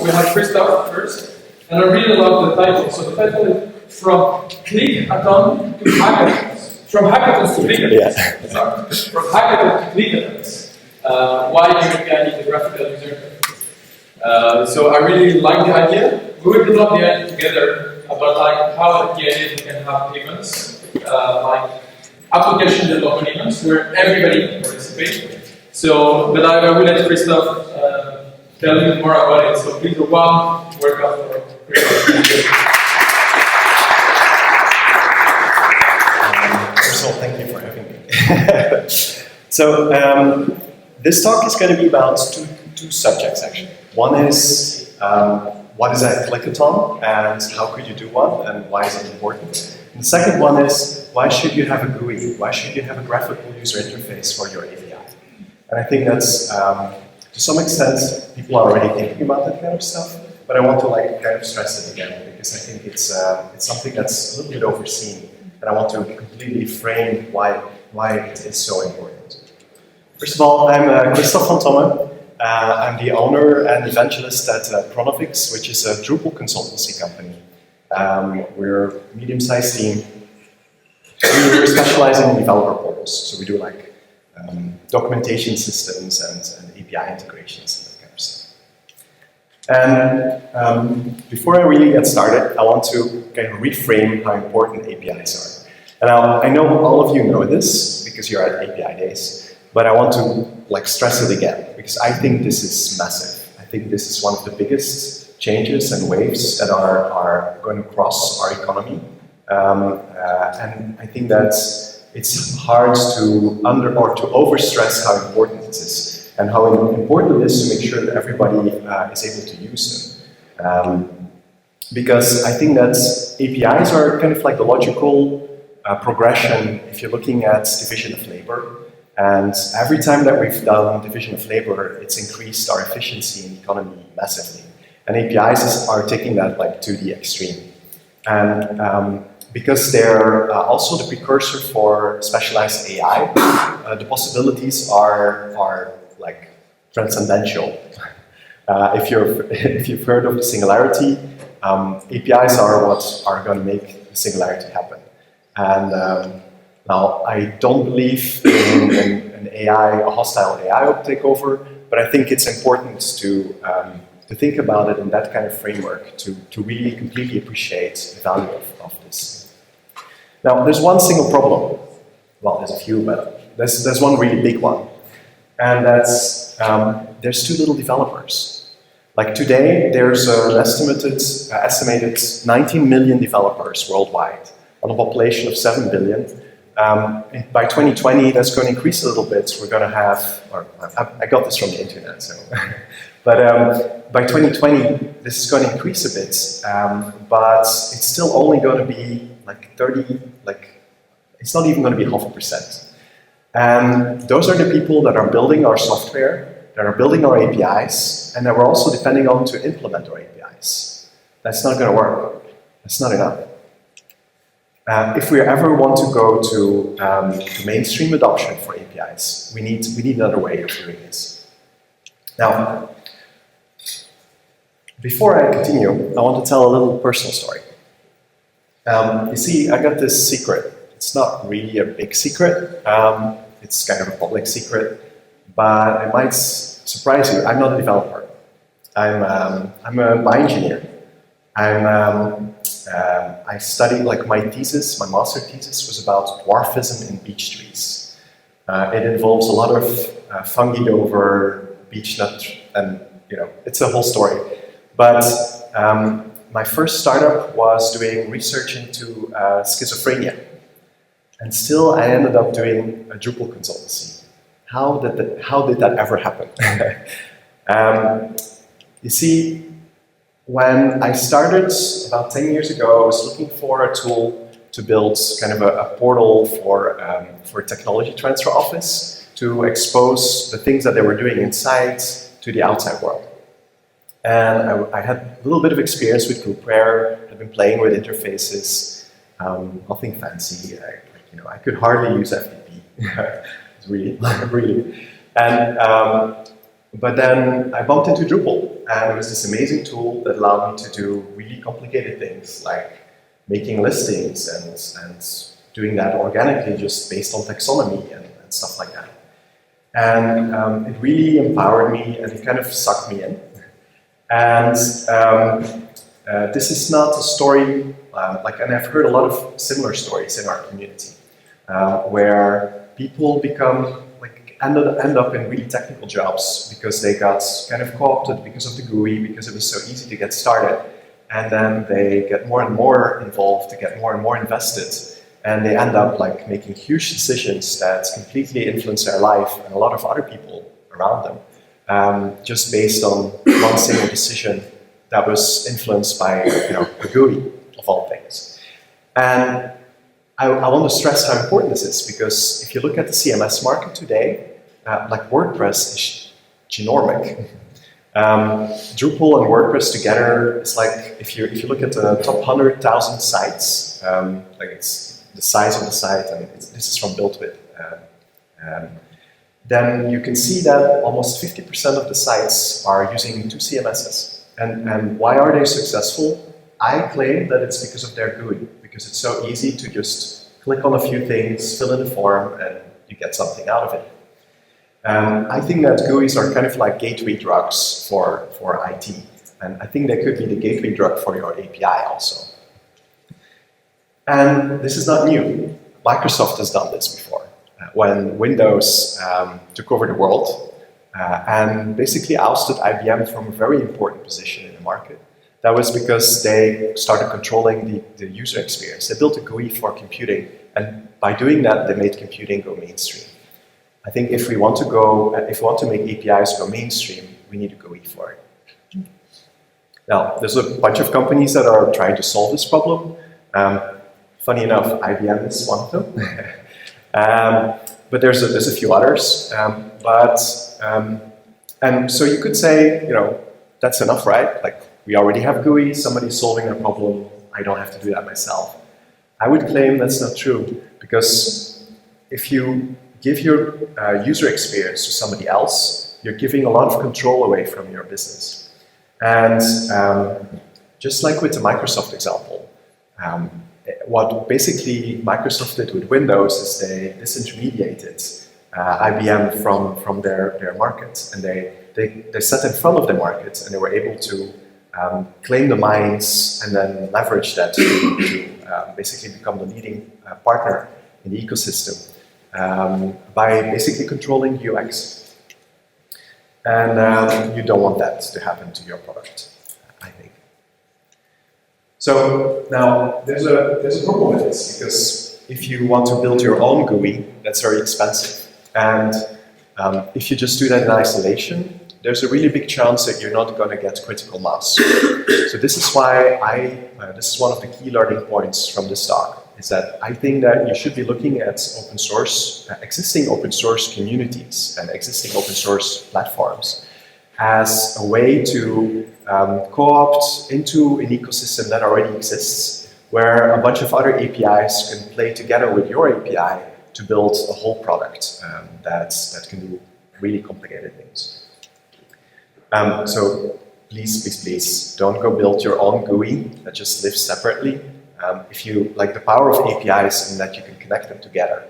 we have Christoph first, and I really love the title. So the title is From Clickaton to Hackathons. From Hackathons to Clickathons. Yeah. Sorry. From Hackaton to Clickathons. Why API needs a graphical user interface. So I really like the idea. We will develop the idea together about like how the idea can have payments, like application development events where everybody can participate. So, but I will let Christoph tell you more about it. So please, welcome for Christoph. First of all, thank you for having me. So, this talk is going to be about two subjects, actually. One is, what is a Clickaton, and how could you do one, and why is it important? And the second one is, why should you have a GUI? Why should you have a graphical user interface for your API? And I think that's, to some extent, people are already thinking about that kind of stuff, but I want to kind of stress it again, because I think it's something that's a little bit overseen, and I want to completely frame why it is so important. First of all, I'm Christoph van Tomme. I'm the owner and evangelist at Pronovix, which is a Drupal consultancy company. We're a medium-sized team. We're specializing in developer portals, so we do like documentation systems and API integrations and that kind of stuff. And before I really get started, I want to kind of reframe how important APIs are. And I know all of you know this because you're at APIdays, but I want to stress it again because I think this is massive. I think this is one of the biggest changes and waves that are going to cross our economy. And I think that it's hard to overstress how important it is and how important it is to make sure that everybody is able to use them. Because I think that APIs are kind of like the logical progression if you're looking at division of labor. And every time that we've done division of labor, it's increased our efficiency in the economy massively. And APIs are taking that to the extreme. And because they're also the precursor for specialized AI, the possibilities are like transcendental. If you've heard of the singularity, APIs are what are going to make the singularity happen. And now I don't believe in an AI, a hostile AI takeover, but I think it's important to think about it in that kind of framework to really completely appreciate the value of this. Now, there's one single problem. Well, there's a few, but there's one really big one. And that's, there's too little developers. Like today, there's an estimated 19 million developers worldwide on a population of 7 billion. By 2020, that's going to increase a little bit. We're going to have, or I got this from the internet, so. But by 2020, this is going to increase a bit, but it's still only going to be like 30, it's not even going to be 0.5%. And those are the people that are building our software, that are building our APIs, and that we're also depending on to implement our APIs. That's not going to work. That's not enough. If we ever want to go to mainstream adoption for APIs, we need another way of doing this. Now, before I continue, I want to tell a little personal story. You see, I got this secret. It's not really a big secret. It's kind of a public secret, but it might surprise you. I'm not a developer. I'm a bioengineer. I studied, my thesis, my master thesis was about dwarfism in beech trees. It involves a lot of fungi over beech nut, and it's a whole story. But my first startup was doing research into schizophrenia. And still, I ended up doing a Drupal consultancy. How did that ever happen? You see, when I started about 10 years ago, I was looking for a tool to build kind of a portal for a technology transfer office to expose the things that they were doing inside to the outside world. And I had a little bit of experience with groupware. I've been playing with interfaces, nothing fancy. I could hardly use FTP. It's really. And But then I bumped into Drupal, and it was this amazing tool that allowed me to do really complicated things like making listings and doing that organically just based on taxonomy and stuff like that. And it really empowered me, and it kind of sucked me in. And this is not a story, and I've heard a lot of similar stories in our community, where people end up in really technical jobs because they got kind of co-opted because of the GUI, because it was so easy to get started. And then they get more and more involved, they get more and more invested, and they end up making huge decisions that completely influence their life and a lot of other people around them, just based on one single decision that was influenced by the GUI, of all things. And I want to stress how important this is, because if you look at the CMS market today, WordPress is ginormic. Drupal and WordPress together is if you look at the top 100,000 sites, it's the size of the site, and this is from BuiltWith, then you can see that almost 50% of the sites are using two CMSs. And why are they successful? I claim that it's because of their GUI, because it's so easy to just click on a few things, fill in a form, and you get something out of it. I think that GUIs are kind of like gateway drugs for IT, and I think they could be the gateway drug for your API also. And this is not new. Microsoft has done this before. When Windows took over the world and basically ousted IBM from a very important position in the market, that was because they started controlling the user experience. They built a GUI for computing, and by doing that, they made computing go mainstream. I think if we want to make APIs go mainstream, we need a GUI for it. Now, there's a bunch of companies that are trying to solve this problem. Funny enough, IBM is one of them. But there's a few others. And so you could say, that's enough, right? We already have GUI, somebody's solving a problem, I don't have to do that myself. I would claim that's not true, because if you give your user experience to somebody else, you're giving a lot of control away from your business. And just like with the Microsoft example, what basically Microsoft did with Windows is they disintermediated IBM from their market, and they sat in front of the market, and they were able to claim the minds and then leverage that to basically become the leading partner in the ecosystem by basically controlling UX. And you don't want that to happen to your product, I think. So now there's a problem with this, because if you want to build your own GUI, that's very expensive. And if you just do that in isolation, there's a really big chance that you're not going to get critical mass. So this is why this is one of the key learning points from this talk, is that I think that you should be looking at open source, existing open source communities and existing open source platforms as a way to co-opt into an ecosystem that already exists, where a bunch of other APIs can play together with your API to build a whole product that can do really complicated things. So please, don't go build your own GUI that just lives separately. If you like the power of APIs and that you can connect them together,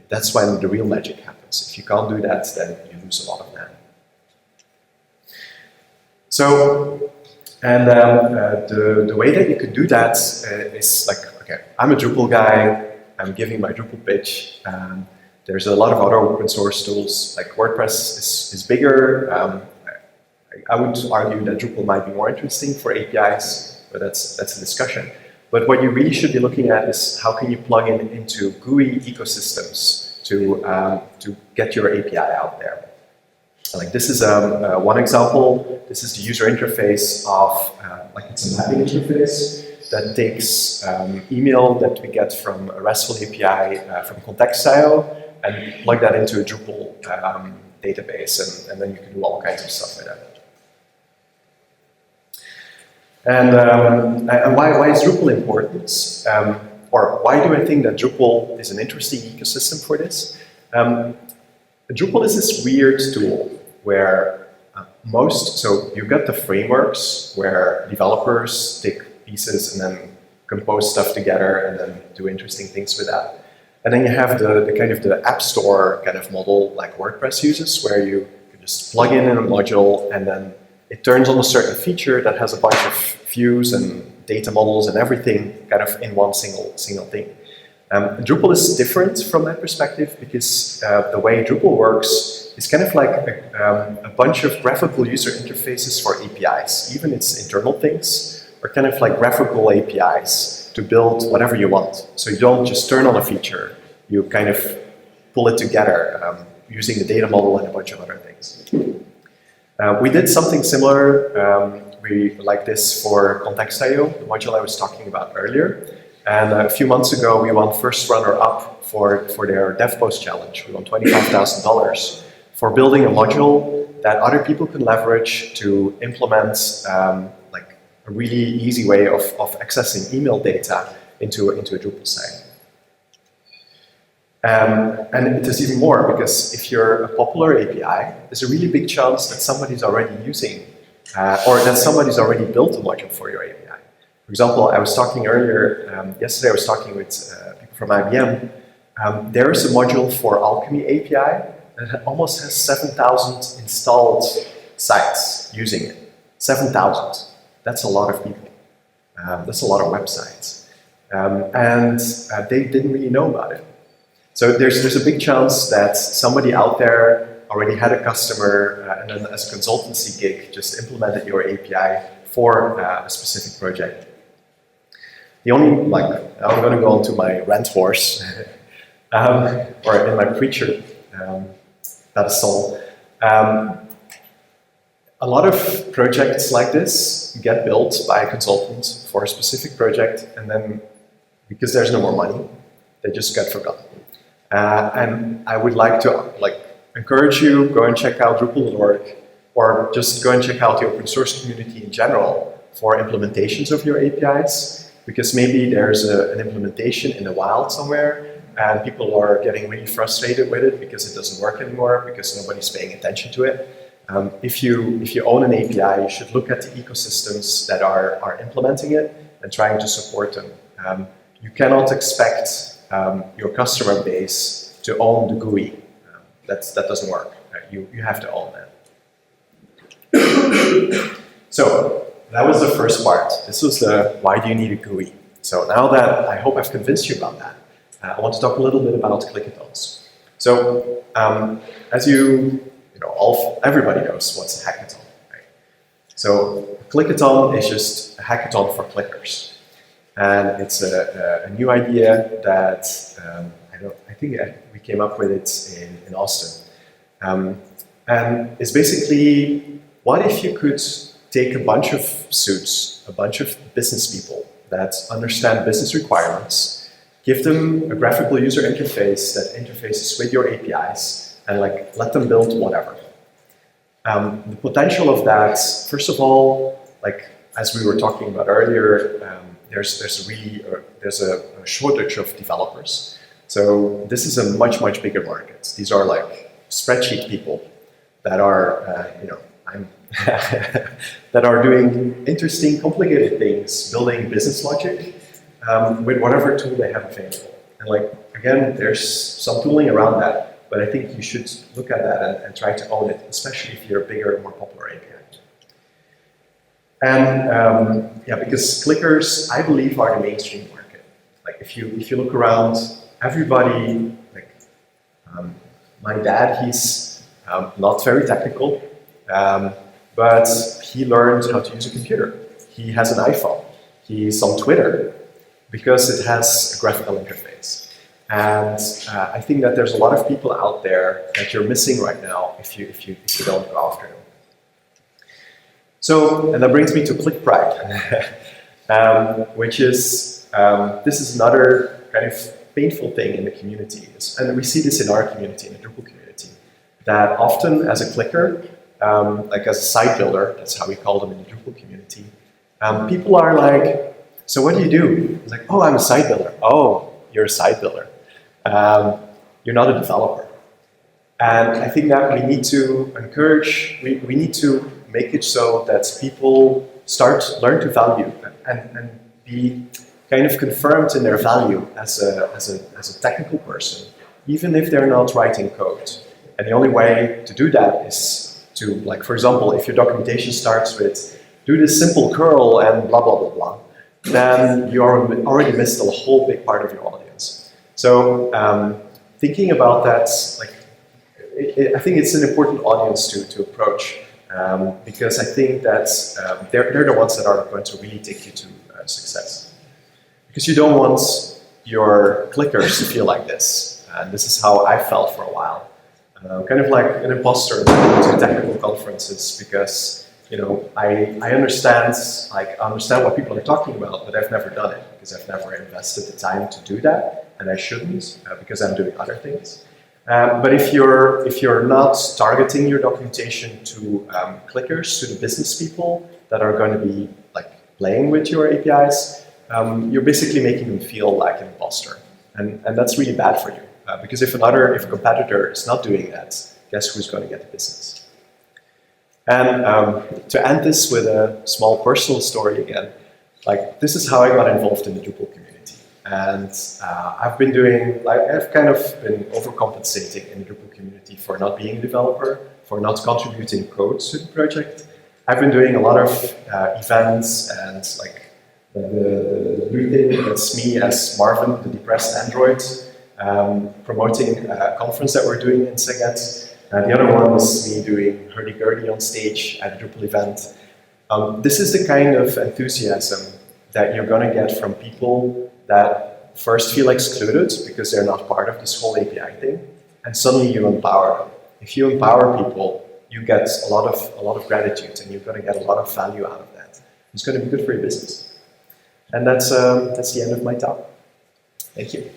that's when the real magic happens. If you can't do that, then you lose a lot of them. So, and the way that you could do that is okay, I'm a Drupal guy, I'm giving my Drupal pitch. There's a lot of other open source tools, like WordPress is bigger. I would argue that Drupal might be more interesting for APIs, but that's a discussion. But what you really should be looking at is how can you plug into GUI ecosystems to get your API out there. Like this is one example. This is the user interface of it's a mapping interface that takes email that we get from a RESTful API from Contextio and plug that into a Drupal database, and then you can do all kinds of stuff with that. And why is Drupal important? Or why do I think that Drupal is an interesting ecosystem for this? Drupal is this weird tool where So you've got the frameworks where developers take pieces and then compose stuff together and then do interesting things with that. And then you have the kind of the app store kind of model like WordPress uses, where you can just plug in a module and then it turns on a certain feature that has a bunch of views and data models and everything kind of in one single thing. Drupal is different from that perspective because the way Drupal works is kind of like a bunch of graphical user interfaces for APIs. Even its internal things are kind of like graphical APIs to build whatever you want. So you don't just turn on a feature, you kind of pull it together using the data model and a bunch of other things. We did something similar, like this for Context.io, the module I was talking about earlier. And a few months ago, we won first runner-up for their DevPost challenge. We won $25,000 for building a module that other people can leverage to implement like a really easy way of accessing email data into a Drupal site. And it is even more, because if you're a popular API, there's a really big chance that somebody's already using, or that somebody's already built a module for your API. For example, I was talking earlier, yesterday I was talking with people from IBM. There is a module for Alchemy API that almost has 7,000 installed sites using it. 7,000. That's a lot of people. That's a lot of websites. And they didn't really know about it. So there's a big chance that somebody out there already had a customer and then as a consultancy gig just implemented your API for a specific project. The only, like, I'm going to go on to my rant horse, or in my preacher, that is all. A lot of projects like this get built by a consultant for a specific project, and then because there's no more money, they just get forgotten. And I would like to encourage you, go and check out Drupal.org, or just go and check out the open source community in general for implementations of your APIs, because maybe there's an implementation in the wild somewhere and people are getting really frustrated with it because it doesn't work anymore, because nobody's paying attention to it. If you own an API, you should look at the ecosystems that are implementing it and trying to support them. You cannot expect your customer base to own the GUI. That doesn't work. You have to own that. So that was the first part. This was the why do you need a GUI. So now that I hope I've convinced you about that, I want to talk a little bit about Clickatons. So as everybody knows what's a hackathon, right? So Clickaton is just a hackathon for clickers. And it's a new idea that I think we came up with it in Austin. And it's basically, what if you could take a bunch of suits, a bunch of business people that understand business requirements, give them a graphical user interface that interfaces with your APIs, and let them build whatever. The potential of that, first of all, as we were talking about earlier, there's a shortage of developers. So this is a much bigger market. These are spreadsheet people that are that are doing interesting, complicated things, building business logic with whatever tool they have available. And again, there's some tooling around that, but I think you should look at that and try to own it, especially if you're a bigger, more popular API. And because clickers, I believe, are the mainstream market. If you look around, everybody, my dad, he's not very technical, but he learned how to use a computer. He has an iPhone. He's on Twitter because it has a graphical interface. And I think that there's a lot of people out there that you're missing right now if you don't go after them. So, and that brings me to Click Pride, which is, this is another kind of painful thing in the community. And we see this in our community, in the Drupal community, that often as a clicker, as a site builder, that's how we call them in the Drupal community, people are like, so what do you do? It's oh, I'm a site builder. Oh, you're a site builder. You're not a developer. And I think that we need to encourage, we need to make it so that people learn to value and be kind of confirmed in their value as a technical person, even if they're not writing code. And the only way to do that is to, like, for example, if your documentation starts with, do this simple curl and blah, blah, blah, blah, then you already missed a whole big part of your audience. So thinking about that, like, I think it's an important audience to approach, because I think that they're the ones that are going to really take you to success. Because you don't want your clickers to feel like this. And this is how I felt for a while. Kind of like an imposter going to technical conferences, because I understand what people are talking about, but I've never done it because I've never invested the time to do that, and I shouldn't because I'm doing other things. But if you're not targeting your documentation to clickers, to the business people that are going to be like playing with your APIs, you're basically making them feel like an imposter, and that's really bad for you. Because if a competitor is not doing that, guess who's going to get the business? And to end this with a small personal story again, like, this is how I got involved in the Drupal community. And I've kind of been overcompensating in the Drupal community for not being a developer, for not contributing code to the project. I've been doing a lot of events, and like the new thing, that's me as Marvin, the depressed android, promoting a conference that we're doing in Szeged. The other one is me doing hurdy-gurdy on stage at a Drupal event. This is the kind of enthusiasm that you're going to get from people that first feel excluded because they're not part of this whole API thing, and suddenly you empower them. If you empower people, you get a lot of gratitude, and you're going to get a lot of value out of that. It's going to be good for your business. And that's the end of my talk. Thank you.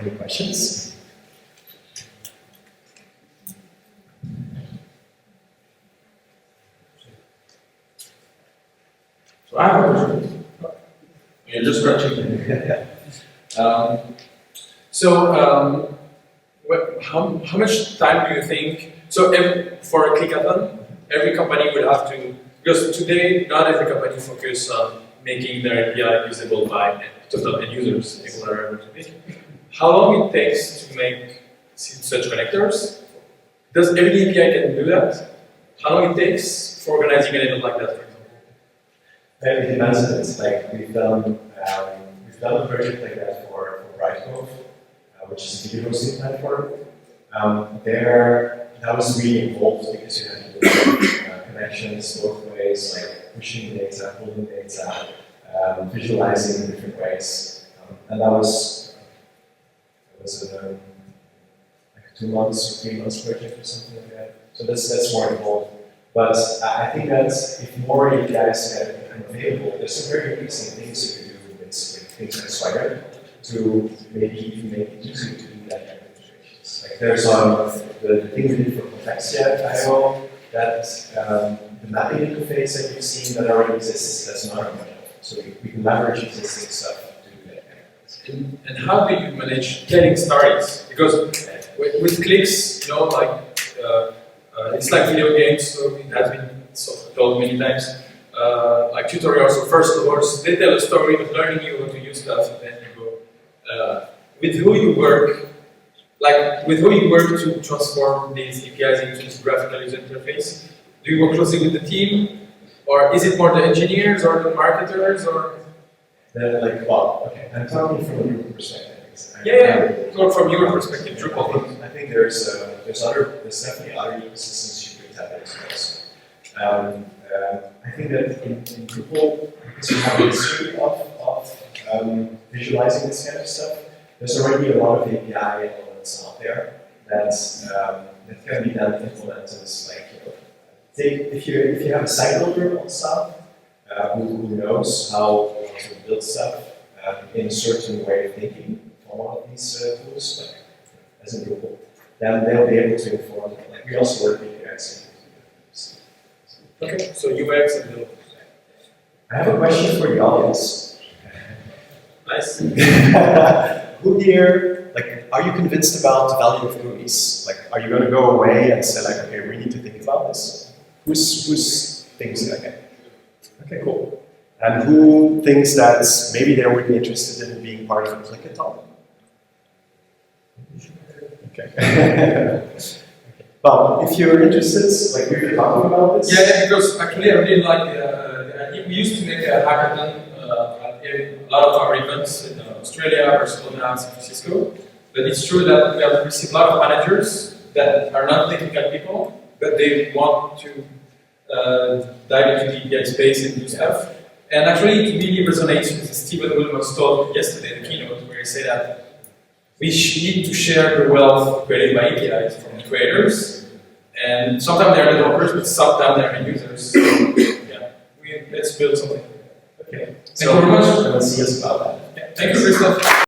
Any questions? So I have a question. You're just scratching. How much time do you think? So for a Clickaton, every company would have to, because today not every company focuses on making their API usable by total end users, people are able to make. How long it takes to make such connectors? Does every API can do that? How long it takes for organizing an event like that, for example? It depends on it. Like, we've done a project like that for Brightcove, which is a video hosting platform. That was really involved because you had to do connections both ways, like pushing data, pulling data, visualizing in different ways, and that was like a 2 months, 3 months project or something like that. So that's more involved. But I think that if more APIs become available, there's some very interesting things you can do with things like Swagger to maybe even make it easier to do that kind of integrations. Like, there's the thing we did for Complexia.io, that the mapping interface that you've seen that already exists, that's not our model. So we can leverage existing stuff to do that kind of thing. And how do you manage getting started? Because with clicks, it's like video games, so it has been told many times. Like tutorials, so first of all, they tell a story of learning you how to use stuff, and then you go. With who you work, to transform these APIs into this graphical user interface? Do you work closely with the team? Or is it more the engineers or the marketers, or? Okay, I'm talking from a Drupal perspective. So from your perspective, Drupal. I think there's definitely other ecosystems you could tap into also. I think that in Drupal, because we have a history of visualizing this kind of stuff, there's already a lot of API elements out there that can be then implemented. Like, if you have a site builder on stuff, who knows how to build stuff in a certain way of thinking for one of these tools, like as in Drupal, then they'll be able to inform them. Like, we also work with UX. Okay, so UX and build. I have a question for the audience. Nice. Who here, like, are you convinced about the value of GUIs? Like, are you going to go away and say, like, okay, we need to think about this? Who's thinks like that? Okay, cool. And who thinks that maybe they would be interested in being part of a Clickaton? Okay. Well, if you're interested, like we were talking about this. Yeah, because actually I really like we used to make a hackathon in a lot of our events in Australia, Barcelona, San Francisco. But it's true that we have received a lot of managers that are not technical people, but they want to dive into the API space and do stuff. And actually, it really resonates with Stephen Wilmot's talk yesterday in the keynote, where he said that we need to share the wealth created by APIs from the creators. And sometimes they're developers, but sometimes they're end users. So, yeah, let's build something. Okay. Thank you very much. Let's see us about that. Yeah. Thank you, Christoph.